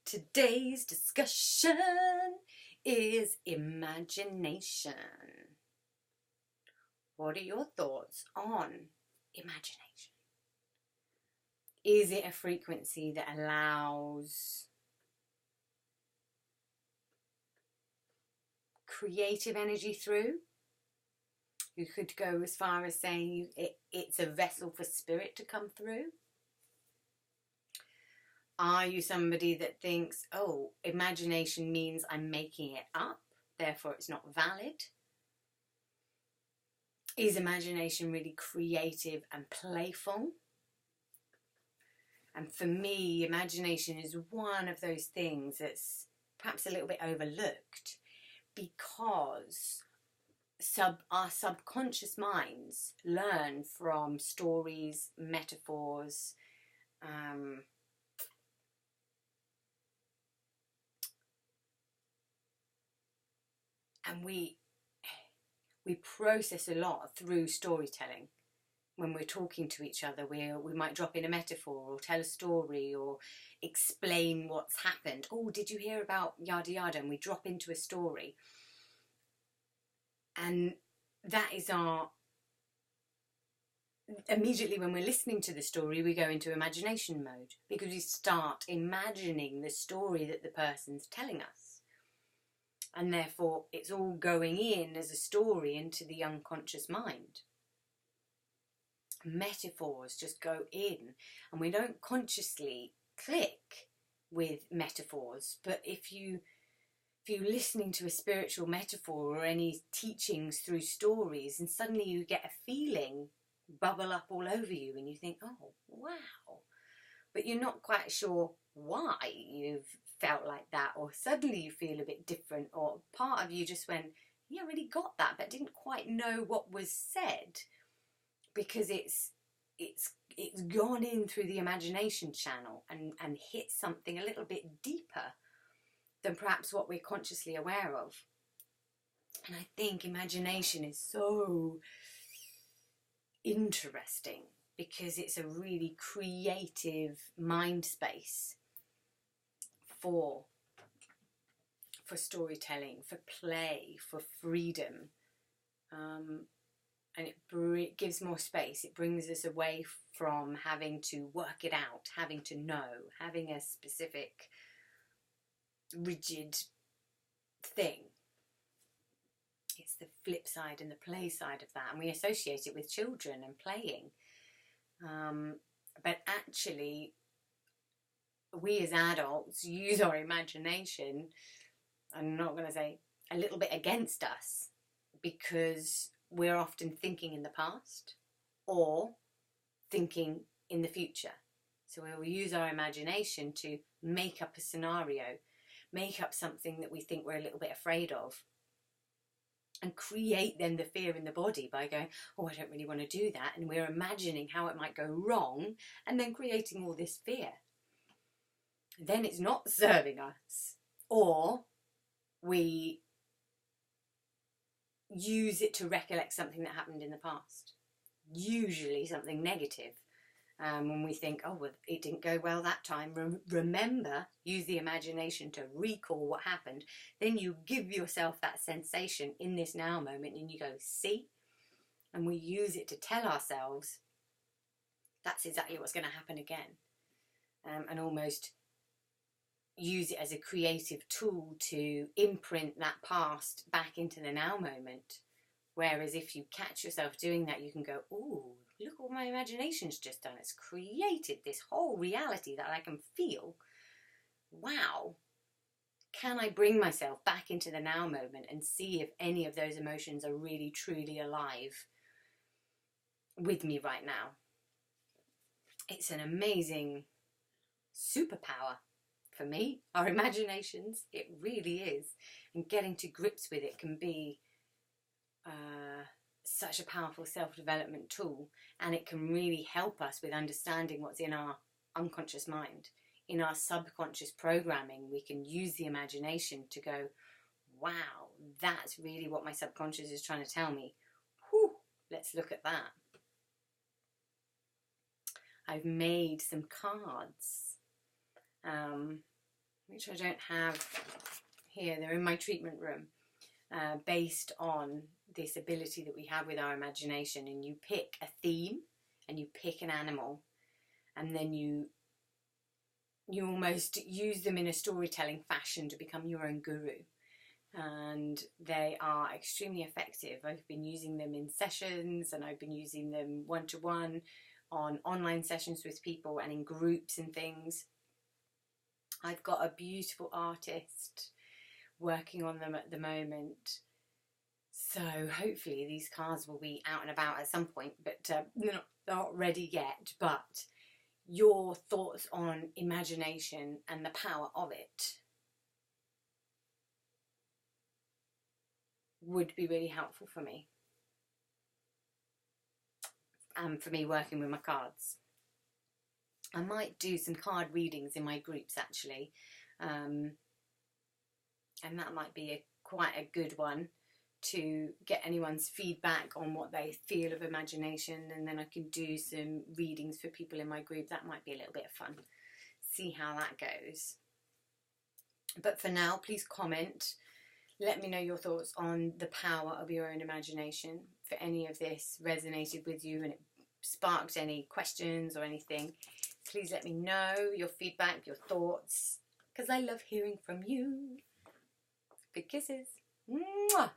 Today's discussion is imagination. What are your thoughts on imagination? Is it a frequency that allows creative energy through? You could go as far as saying it's a vessel for spirit to come through. Are you somebody that thinks, oh, imagination means I'm making it up, therefore it's not valid? Is imagination really creative and playful? And for me, imagination is one of those things that's perhaps a little bit overlooked because our subconscious minds learn from stories, metaphors, and we process a lot through storytelling. When we're talking to each other, we might drop in a metaphor or tell a story or explain what's happened. Oh, did you hear about yada yada? And we drop into a story. And that is immediately when we're listening to the story, we go into imagination mode because we start imagining the story that the person's telling us. And therefore, it's all going in as a story into the unconscious mind. Metaphors just go in, and we don't consciously click with metaphors. But if you're listening to a spiritual metaphor or any teachings through stories, and suddenly you get a feeling bubble up all over you, and you think, oh, wow. But you're not quite sure why you've felt like that, or suddenly you feel a bit different, or part of you just went, yeah, I really got that, but didn't quite know what was said, because it's gone in through the imagination channel and hit something a little bit deeper than perhaps what we're consciously aware of. And I think imagination is so interesting because it's a really creative mind space for storytelling, for play, for freedom. And it gives more space. It brings us away from having to work it out, having to know, having a specific rigid thing. It's the flip side and the play side of that. And we associate it with children and playing. But actually, we as adults use our imagination, I'm not going to say a little bit against us, because we're often thinking in the past or thinking in the future. So we'll use our imagination to make up a scenario, make up something that we think we're a little bit afraid of, and create then the fear in the body by going, oh, I don't really want to do that. And we're imagining how it might go wrong and then creating all this fear. Then it's not serving us. Or we use it to recollect something that happened in the past, usually something negative. When we think, oh, well, it didn't go well that time, remember, use the imagination to recall what happened. Then you give yourself that sensation in this now moment and you go, see? And we use it to tell ourselves that's exactly what's going to happen again. And almost use it as a creative tool to imprint that past back into the now moment. Whereas if you catch yourself doing that, you can go, ooh, look what my imagination's just done. It's created this whole reality that I can feel. Wow. Can I bring myself back into the now moment and see if any of those emotions are really, truly alive with me right now? It's an amazing superpower. For me, our imaginations, it really is. And getting to grips with it can be such a powerful self-development tool, and it can really help us with understanding what's in our unconscious mind. In our subconscious programming, we can use the imagination to go, wow, that's really what my subconscious is trying to tell me. Whew, let's look at that. I've made some cards. which I don't have here. They're in my treatment room, based on this ability that we have with our imagination. And you pick a theme and you pick an animal, and then you almost use them in a storytelling fashion to become your own guru. And they are extremely effective. I've been using them in sessions, and I've been using them one-to-one on online sessions with people and in groups and things. I've got a beautiful artist working on them at the moment, so hopefully these cards will be out and about at some point, but they're not ready yet. But your thoughts on imagination and the power of it would be really helpful for me, and for me working with my cards. I might do some card readings in my groups actually, and that might be quite a good one to get anyone's feedback on what they feel of imagination, and then I can do some readings for people in my group. That might be a little bit of fun. See how that goes. But for now, please comment. Let me know your thoughts on the power of your own imagination. If any of this resonated with you and it sparked any questions or anything, please let me know your feedback, your thoughts, because I love hearing from you. Big kisses. Mwah!